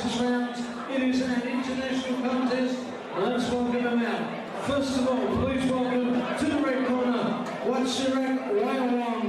licensed rounds. It is an international contest. Let's welcome them out. First of all, please welcome to the red corner, Wachirasak Waiyawong.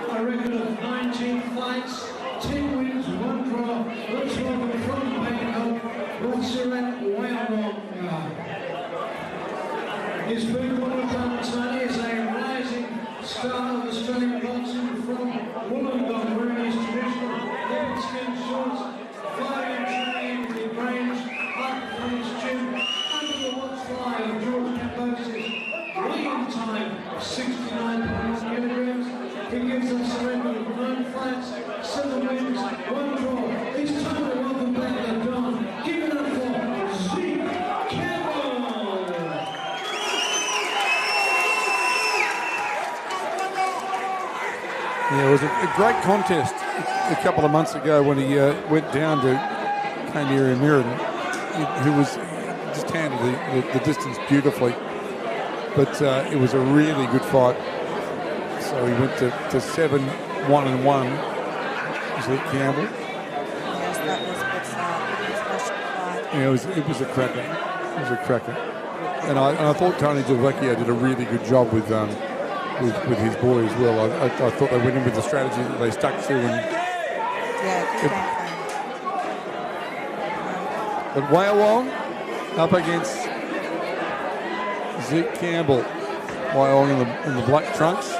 A record of 19 fights, 10 wins, 1 draw. Let's welcome from Bangkok, Wachirasak Waiyawong. His big one son is a rising star of Australian boxing from Wollongong, wearing his traditional leopard skin shorts, fighting training with range up from his gym, under the watchfly of George Campbell's weighing time 69.1 kilograms. He gives us a record of 9 fights, 7 wins, 1 draw. It's time to welcome back the Don. Give it up for Zeke Campbell. Yeah, it was a great contest a couple of months ago when he went down to Campbell Mirrodin, who was just handled the distance beautifully. But it was a really good fight. So he went to 7-1-1. Zeke Campbell. Yes, that was a good fight. Yeah, it was a cracker. It was a cracker. And I thought Tony Delvecchio did a really good job with his boy as well. I thought they went in with the strategy that they stuck to. But Waiyawong up against Zeke Campbell. Waiyawong in the black trunks.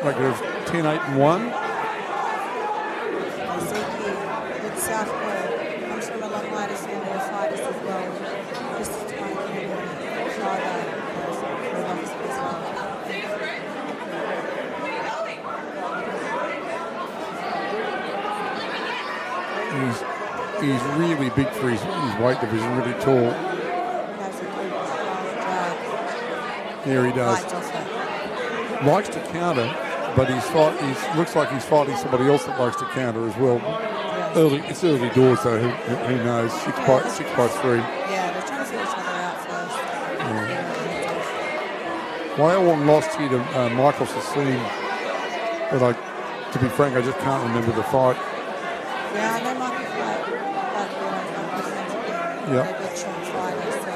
Record of 10-8-1. Zeke, good southpaw, comes from a long line of senior fighters as well. This is trying to try that as well. He's really big for his weight division, really tall. Has a good drag. Yeah, he does. Likes to counter, but looks like he's fighting somebody else that likes to counter as well. Yes. It's early doors though. Who knows? 6 by 3. Yeah, they're trying to see each other out first. Yeah. Waiyawong lost here to Michael Sassoon, but to be frank, I just can't remember the fight. Yeah, I know Michael fight quite well. I'm good friends with him. Yeah. They're good strong fighters, so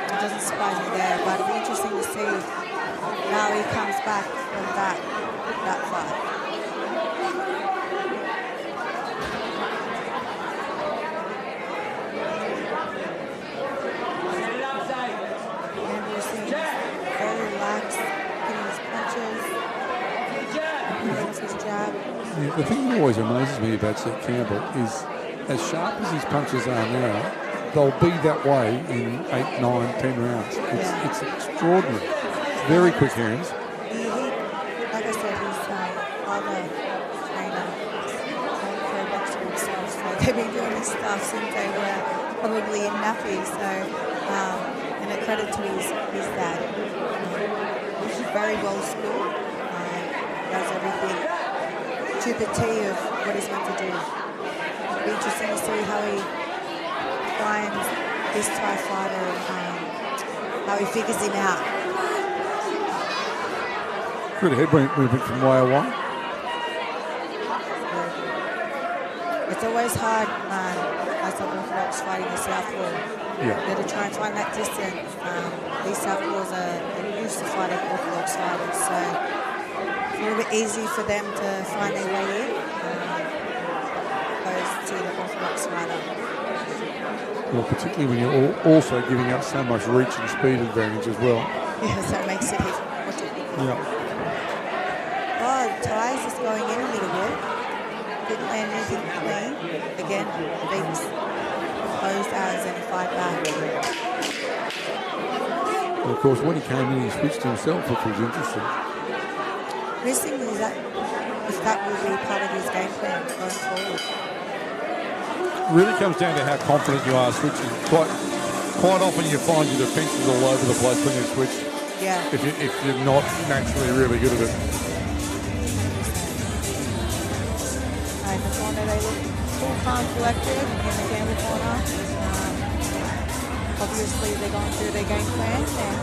it doesn't surprise me there. But it'll be interesting to see how he comes back from that fight. Campbell seems very relaxed, hitting his punches, hitting his jab. Yeah, the thing that always amazes me about Zeke Campbell is, as sharp as his punches are now, they'll be that way in 8, 9, 10 rounds. It's extraordinary. Very quick hands. He like I said, he's father trainer, trained for a boxer himself, so they've been doing this stuff since they were probably in nappies, so, and a credit to his dad. He's very well schooled, does everything to the T of what he's meant to do. It'll be interesting to see how he finds this Thai fighter and how he figures him out. Good head movement from Waiyawong. It's always hard, as an orthodox fighting a southpaw. Yeah. To try and find that distance. These southpaws are used to fighting orthodox fighters, so it's a little bit easy for them to find their way in, opposed to the orthodox fighter. Well, particularly when you're also giving up so much reach and speed advantage as well. Yeah, so it makes it even more difficult. Yeah. Oh, Ty's just going in a little bit. Didn't land anything clean. Again, Zeke's closed as and fight back. And of course, when he came in, he switched himself, which was interesting. This thing is that if that will be part of his game plan going forward. It really comes down to how confident you are switching. Quite often you find your defence is all over the place when you switch. Yeah. If you're not naturally really good at it. In the corner, they look full calm, collected in the Campbell corner. Obviously, they're going through their game plan and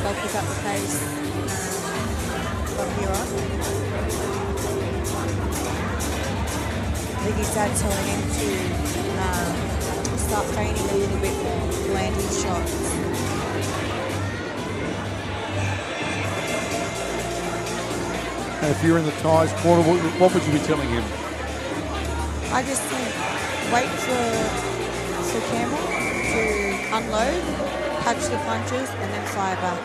they'll pick up the pace from here on. I think his dad's telling him to start feigning a little bit more, landing shots. And if you're in the Thai's corner, what would you be telling him? I just think wait for Campbell to unload, catch the punches, and then fire back.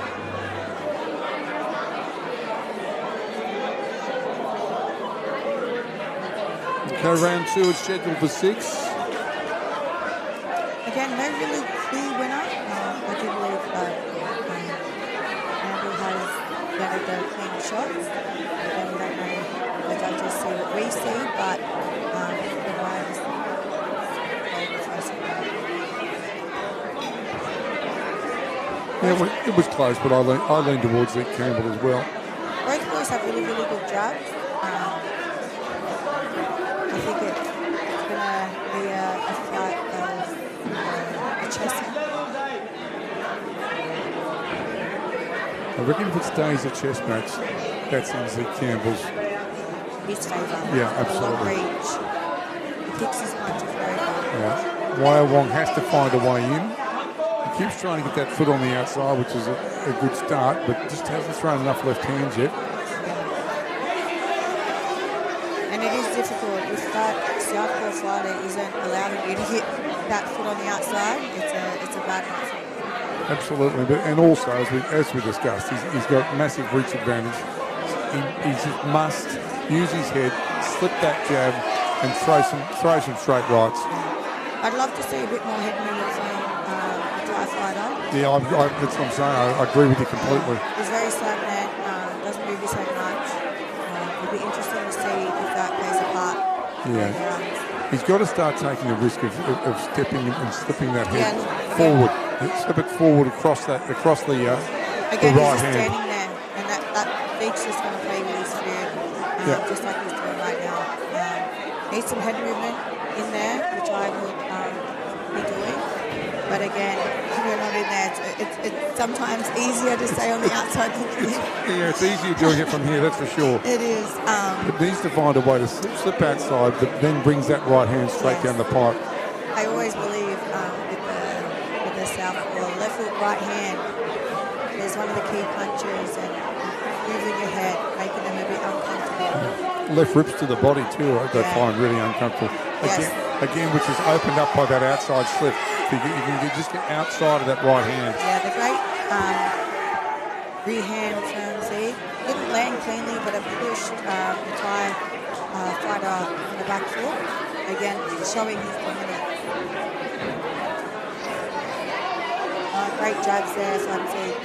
Okay, round 2 is scheduled for 6. Again, no really clear winner. I do believe that Campbell has better the clean shots. Again, we don't know the judges see what we see, but the Lions played the first round. Yeah, it was close, but I leaned towards Zeke Campbell as well. Both boys have really, really good jabs. I think it's going to be a fight of a chess match. I reckon if it stays a chess match, that's in Zeke Campbell's. His favour. Yeah, absolutely. Long reach. He kicks his punches very well. Yeah. Waiyawong has to find a way in. He keeps trying to get that foot on the outside, which is a good start, but just hasn't thrown enough left hands yet. And it is difficult if that southpaw fighter isn't allowing you to hit that foot on the outside. It's a bad match. Absolutely, and also as we discussed, he's got massive reach advantage. He just must use his head, slip that jab, and throw some straight rights. I'd love to see a bit more head movement from the Thai fighter. Yeah, that's what I'm saying. I agree with you completely. He's very stagnant, doesn't move his head much. It'll be interesting to see if that plays a part. Yeah. He's got to start taking the risk of stepping and slipping that head forward. Slip it forward across the Again, right he's just hand. standing there, and that Zeke's just going to play with his food, just like he's doing right now. Needs some head movement in there, which I would be doing. But again, if you're not in there, it's sometimes easier to stay on the outside looking in. Yeah, it's easier doing it from here, that's for sure. It is. It needs to find a way to slip outside, but then brings that right hand straight down the pipe. I always believe with the southpaw, left foot, right hand is one of the key punches, and moving your head, making them a bit uncomfortable. Left rips to the body too, I find really uncomfortable. Yes. Again, which is opened up by that outside slip. You can just get outside of that right hand. Yeah, the great rehand from Zeke. Didn't land cleanly, but it pushed the Thai fighter on the back foot. Again, showing his dominance. Great jabs there from Zeke.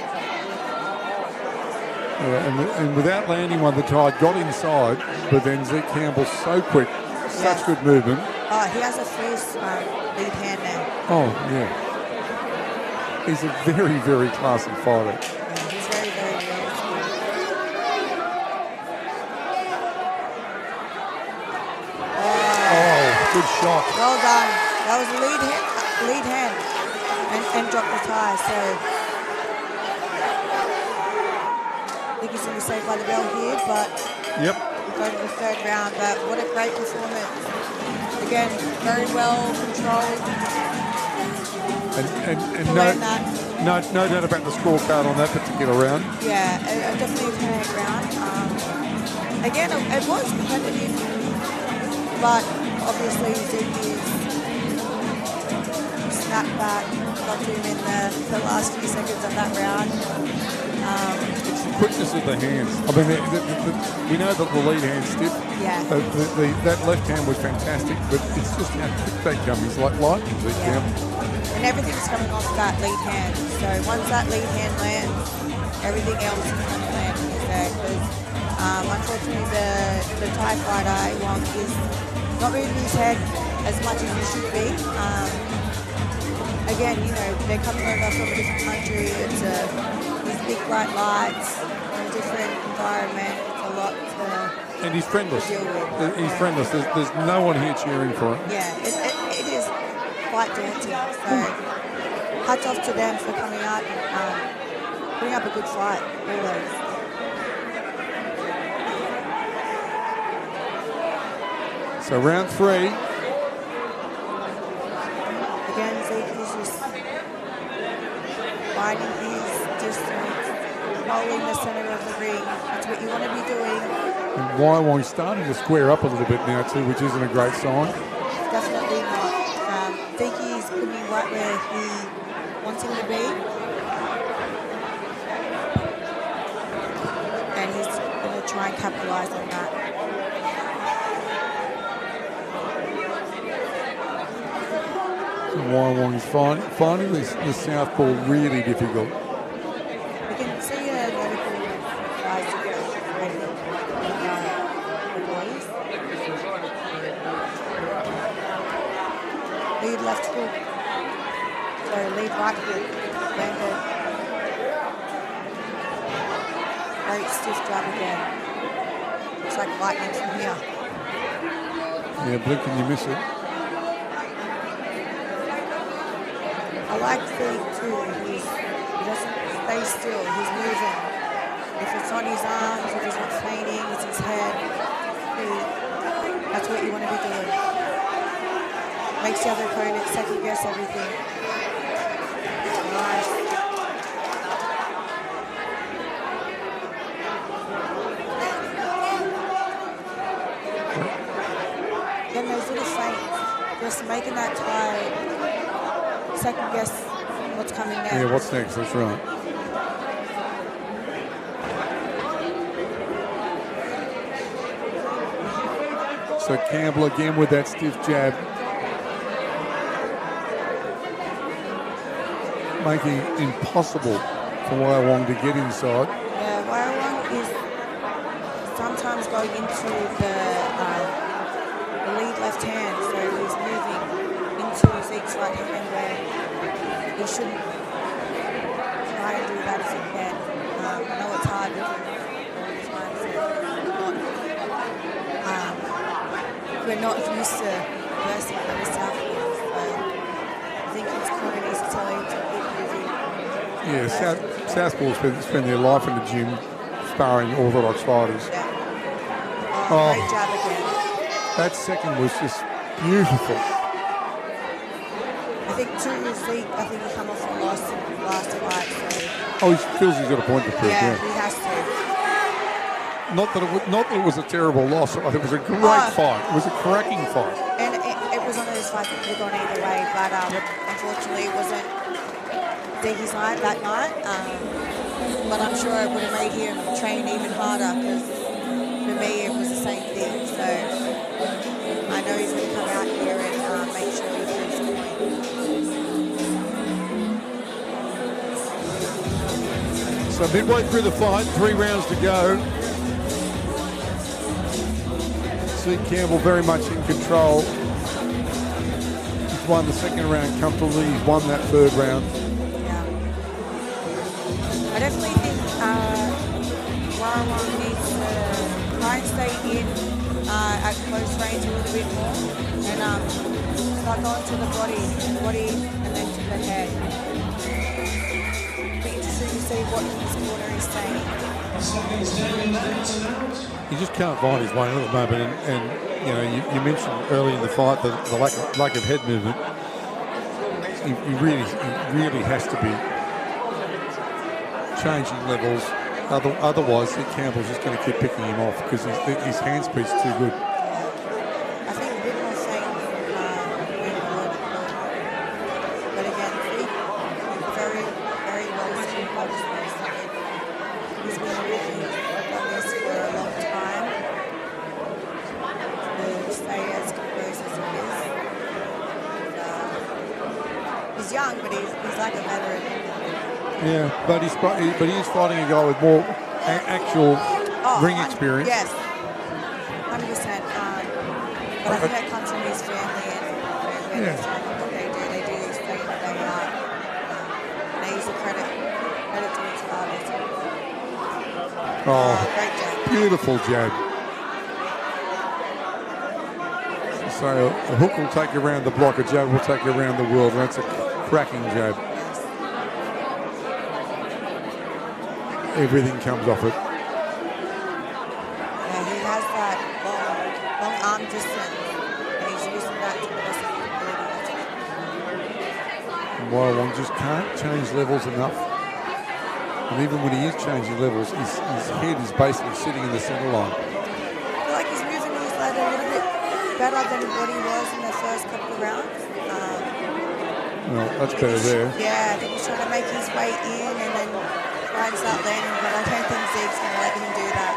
Yeah, and without landing one, the Thai got inside, but then Zeke Campbell so quick, such good movement. Oh, he has a fierce lead hand now. Oh, yeah. He's a very, very classy fighter. Yeah, he's very, very well skilled. Oh, good shot. Well done. That was a lead hand and dropped the tie. So I think he's going to be saved by the bell here, but Yep. we'll go to the third round. But what a great performance. Again, very well controlled. And no doubt about the scorecard on that particular round. Yeah, definitely a 10-8 round. Again, it was competitive, but obviously Zeke snapped back, got to him in the last few seconds of that round. It's the quickness of the hands. I mean, we know that the lead hand's stiff. Yeah. That left hand was fantastic, but it's just how quick they come. He's like lightning. And everything's coming off that lead hand. So once that lead hand lands, everything else is going to land there. Because unfortunately, the Thai fighter Waiyawong is not moving his head as much as he should be. Again, they're coming over from a different country. It's these big bright lights, a different environment. It's a lot to And he's friendless. deal with. He's friendless. There's no one here cheering for him. Yeah, it is quite daunting. So hats off to them for coming out and putting up a good fight, always. So round 3. Again, Zeke is just finding his distance, holding the center of the ring. That's what you want to be doing. And Waiyawong's starting to square up a little bit now too, which isn't a great sign. Definitely not. Zeke is putting him right where he wants him to be. And he's going to try and capitalize on that. Waiyawong is finding the southpaw really difficult. You can see a vertical rise to go the boys. Lead left hook. So lead right hook. Landed. Great stiff jab again. Looks like lightning from here. Yeah, blink and you miss it. I like Zeke too. He doesn't stay still. He's moving. If it's on his arms, if he's not feigning, it's his head. That's what you want to be doing. Makes the other opponent second guess everything. Nice. Then those little feints, just making that tie. Second guess what's coming next. Yeah, what's next? That's right. So Campbell again with that stiff jab, making it impossible for Waiyawong to get inside. Yeah, Waiyawong is sometimes going into the lead left hand, so he's moving into Zeke's right hand where he shouldn't try and do that if he can. I know it's hard with all these ones. We're not used to versing other southpaws, so his corner needs to tell him to keep moving. Yeah, Southpaw spend their life in the gym sparring orthodox fighters. Yeah. Oh. Great jab again. That second was just beautiful. I think too, Zeke, I think he come off the last fight. So. Oh, he feels he's got a point to prove. Yeah, Yeah. he has to. Not that it was a terrible loss. I think it was a great fight. It was a cracking fight. And it was one of those fights that could have gone either way, but unfortunately it wasn't Zeke's night that night. But I'm sure it would have made him train even harder because for me it was the same thing. So I know he's going to come out here and make sure he proves the point. So midway through the fight, 3 rounds to go. Zeke Campbell very much in control. He's won the second round comfortably. He's won that third round. Yeah. I definitely think Waiyawong needs to try and stay in at close range a little bit more and start going to the body and then to the head. Be interesting to see what his corner is saying. He just can't find his way in at the moment, and you know, you mentioned early in the fight the lack of head movement. He really has to be changing levels. Otherwise, Campbell's just going to keep picking him off because his hand speed's too good. I think a bit more saying but again, very, very well skilled boxer. He's been really on this for a long time. To stay as composed as he is. And, he's young, but he's like a veteran. Yeah, but he is fighting a guy with more actual ring experience. Yes, 100%. But I think that comes from his family and what they do. They do this day in and day out. And he's a credit to his father. Oh, great jab. Beautiful jab. So a hook will take you around the block, a jab will take you around the world. That's a cracking jab. Everything comes off it. Yeah, he has that long arm distance, and he's using that to the best of his ability. Waiyawong just can't change levels enough. And even when he is changing levels, his head is basically sitting in the center line. I feel like he's moving his leg a little bit better than what he was in the first couple of rounds. Well, that's better there. Yeah, I think he's trying to make his way in and then try and start landing, but I don't think Zeke's going to let him do that.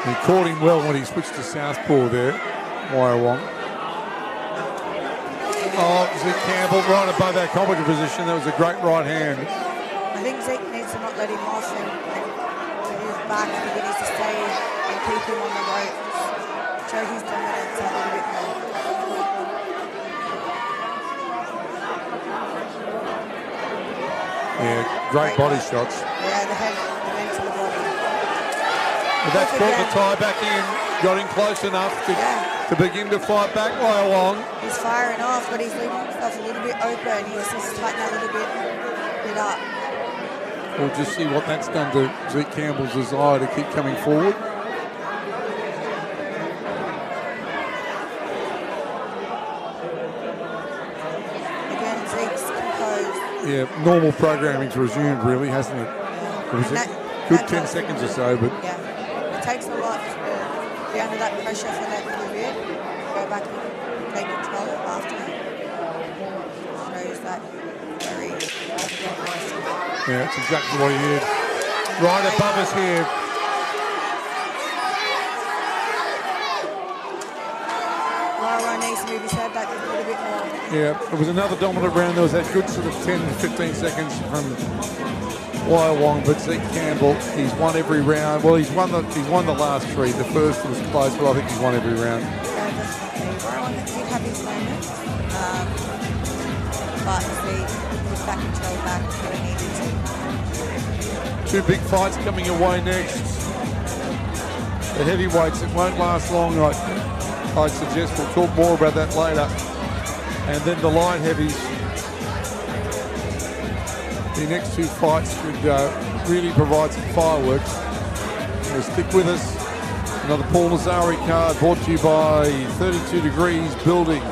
He caught him well when he switched to southpaw there, Waiyawong. Oh, Zeke Campbell right above that complicated position. That was a great right hand. I think Zeke needs to not let him off and to his back. I think he needs to stay and keep him on the ropes. Show his dominance a little bit more. Yeah, great body shots. Yeah, the head went to the body. But that's brought the tie back in. Got him close enough to begin to fight back, Waiyawong. He's firing off, but he's leaving himself a little bit open. He's just tighten that little bit up. We'll just see what that's done to Zeke Campbell's desire to keep coming forward. Again, Zeke's composed. Yeah, normal programming's resumed, really, hasn't it? It was a good 10 seconds or so, but yeah, it takes a lot to be under that pressure for that little bit. Go back and take control after. Shows that very. yeah, that's exactly what he did. Right above us here. Waiyawong needs to move his head back a little bit more. Yeah, it was another dominant round. There was that good sort of 10 to 15 seconds from Waiyawong, but Zeke Campbell, he's won every round. Well, he's won the last 3. The first was close, but I think he's won every round. Yeah, definitely. Waiyawong did have his moments, but Zeke put that control back where he needed to. 2 big fights coming your way next. The heavyweights, it won't last long. I'd suggest we'll talk more about that later. And then the light heavies. The next two fights should really provide some fireworks. So stick with us. Another Paul Nazari card brought to you by 32 Degrees Building.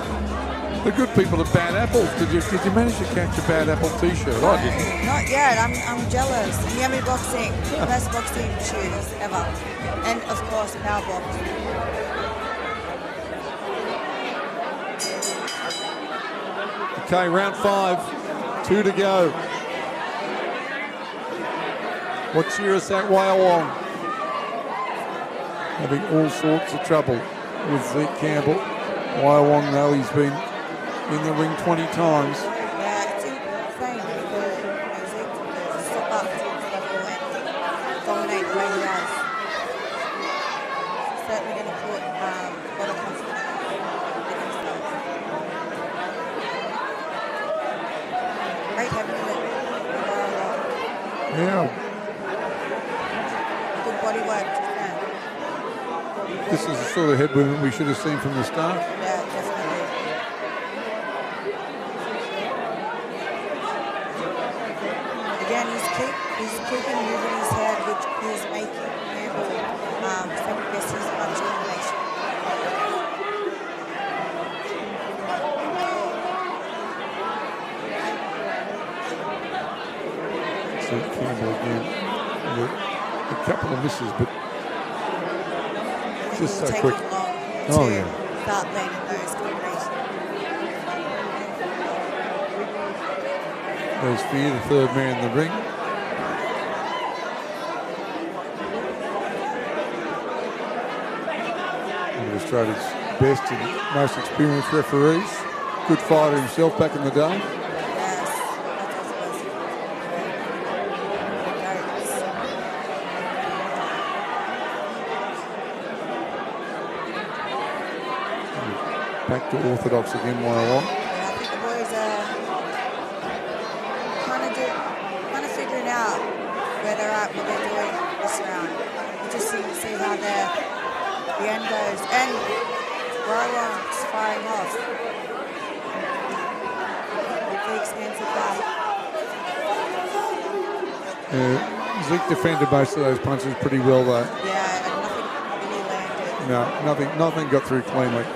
The good people at Bad Apple. Did you manage to catch a Bad Apple t-shirt? I didn't. Not yet. I'm jealous. Yummy boxing, best boxing shoes ever, and of course Power Box. Okay, round 5, 2 to go. Wachirasak Waiyawong having all sorts of trouble with Zeke Campbell. Waiyawong, though, he's been in the ring 20 times. Yeah, it's insane for Zeke to step up to this level and dominate the way he has. He's certainly going to put a lot of confidence in himself. Great having it. Yeah. Good body work. This is the sort of head movement we should have seen from the start. Yeah, definitely. Again, he's keeping moving his head, which is making Campbell second best his punch combination. So Campbell again. A couple of misses, but just so quick. Oh, yeah. Start landing those combinations. There's Fear, the third man in the ring. One of Australia's best and most experienced referees. Good fighter himself back in the day. Yes, that's awesome. Back to orthodox again, Waiyawong. Yeah, I think the boys are kind of figuring out where they're at, what they're doing this round. We just see how the end goes. And Waiyawong's firing off. The expensive battle. Zeke defended most of those punches pretty well, though. Yeah, and nothing really landed. No, nothing got through cleanly.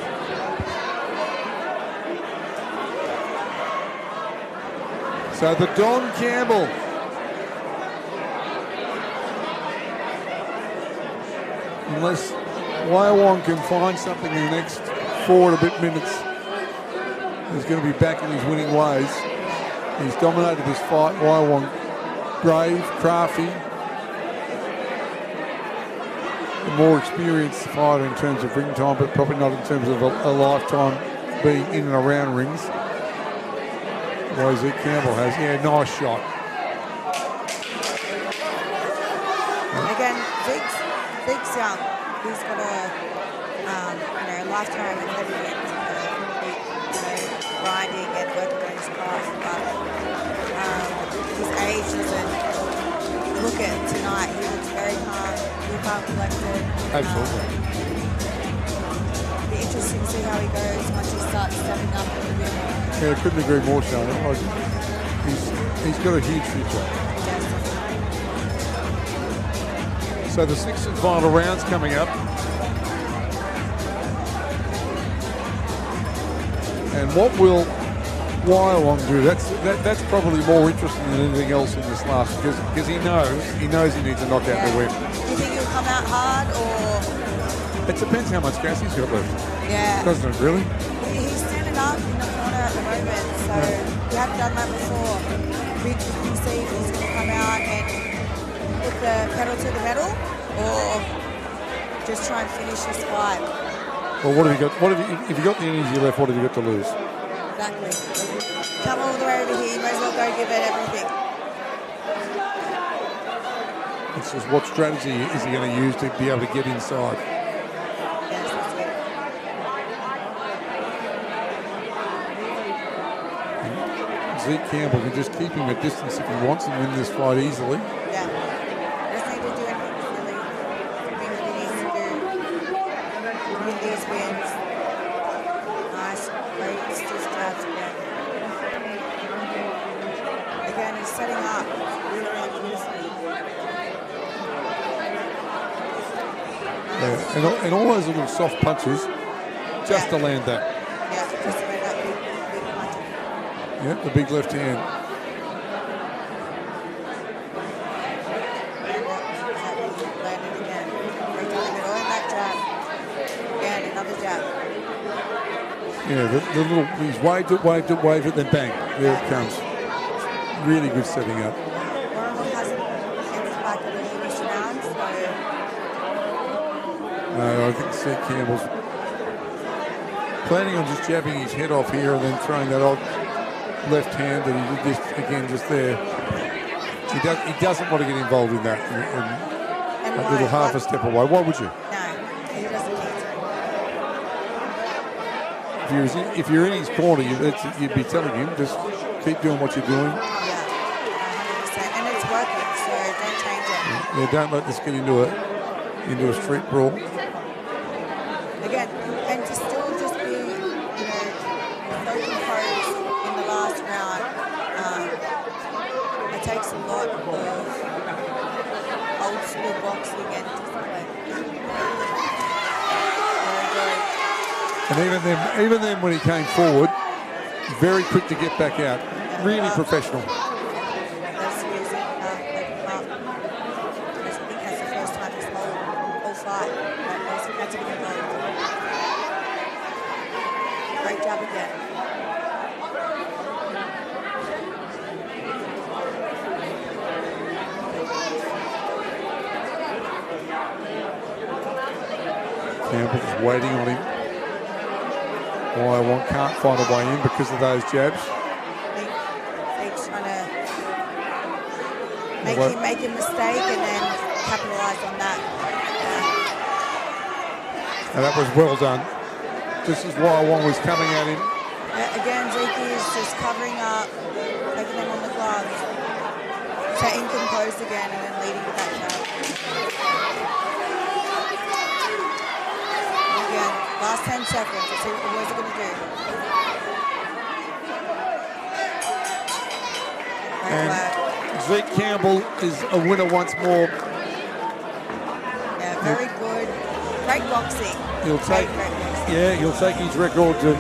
So the Don Campbell. Unless Waiyawong can find something in the next 4 and a bit minutes, he's going to be back in his winning ways. He's dominated this fight. Waiyawong, brave, crafty, a more experienced fighter in terms of ring time, but probably not in terms of a lifetime being in and around rings. Zeke Campbell has. Yeah, nice shot. Again, Zeke's young. He's got a lifetime ahead of him to grinding and working on his craft. But his age doesn't look at tonight. He looks very calm, collected. Absolutely. It'll be interesting to see how he goes once he starts stepping up a little bit more. Yeah, I couldn't agree more, Sean. He's got a huge future. So the sixth and final round's coming up. And what will Waiyawong do? That's probably more interesting than anything else in this last, because he knows he needs a knockout to win. Do you think he'll come out hard or? It depends how much gas he's got left. Yeah. Doesn't it really? He's standing up in the corner at the moment, so we haven't done that before. We just see if he's going to come out and put the pedal to the metal or just try and finish this fight. Well, what have you got? If you got the energy left, what have you got to lose? Exactly. Come all the way over here, you might as well go give it everything. It's just what strategy is he going to use to be able to get inside? Yes, that's it. Zeke Campbell can just keep him at distance if he wants and win this fight easily. Yeah. Doesn't need to do anything silly. Doing what he needs to do. Win these wins. Nice, great, just jabs. up really, really beautifully. Yeah, and all those little soft punches just to land that. Yeah, just made that big punch. Yeah, the big left hand. Landed again. Right down the middle. And that jab. And another jab. Yeah, the little, he's waved it, then bang, there it comes. Really good setting up. Waiyawong hasn't entered back at all this round, so No, I think Zeke Campbell's planning on just jabbing his head off here and then throwing that old left hand that he did just again just there. He doesn't want to get involved in that. And that little half a step away. Why would you? no, he doesn't need to. If you're in his corner, you'd be telling him just keep doing what you're doing. Yeah, 100%. And it's working, so don't change it. Yeah, don't let this get into a street brawl. Again, and to still just be, so composed in the last round, it takes a lot of old school boxing and discipline. Very good. And even then, when he came forward, very quick to get back out. Really professional. That's using I think that's the first time this whole fight. That's a big goal. Great job again. Campbell just waiting on him. Waiyawong can't find a way in because of those jabs. Zeke's trying to make a mistake and then capitalise on that. And that was well done. Just as Waiyawong was coming at him. Again, Zeke is just covering up, taking them on the gloves, staying composed again, and then leading with that jab. Again, last 10 seconds. Let's see what the boys are going to do. And Zeke Campbell is a winner once more. Yeah, very good. Great boxing. He'll take his record to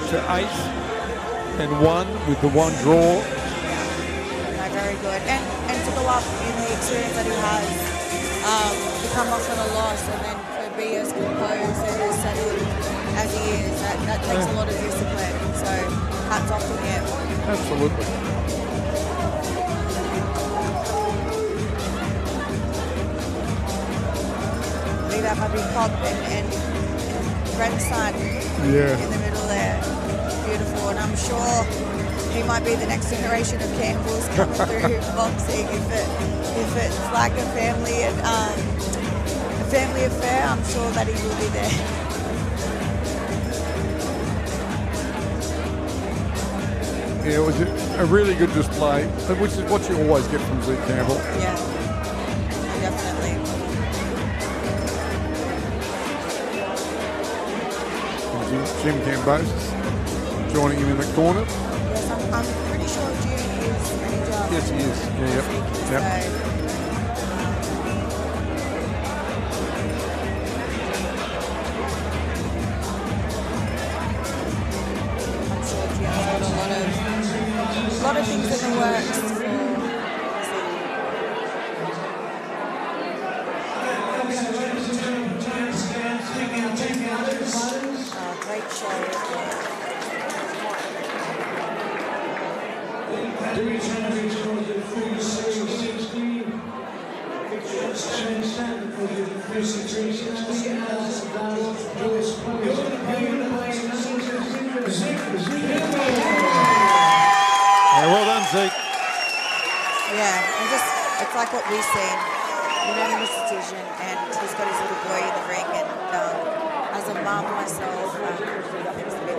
8-1 with the one draw. No, very good. And to go up in the experience that he has, to come off on a loss and then to be as composed and as settled as he is, that takes a lot of discipline. So hats off to him. Absolutely. Leave that puppy Pop and grandson in the middle there. Beautiful. And I'm sure he might be the next generation of Campbells coming through boxing. If it's like a family affair, I'm sure that he will be there. Yeah, it was a really good display, which is what you always get from Zeke Campbell. Yeah, definitely. Jim Campbell joining him in the corner. Yes, I'm pretty sure Jim is manager. Yes, he is. Yeah, yep. I'm sure Jim's got a lot of things in the works for great show. Well done, Zeke. Yeah, and just it's like what we've seen. Unanimous decision, and he's got his little boy in the ring, and as a mum myself, it's a bit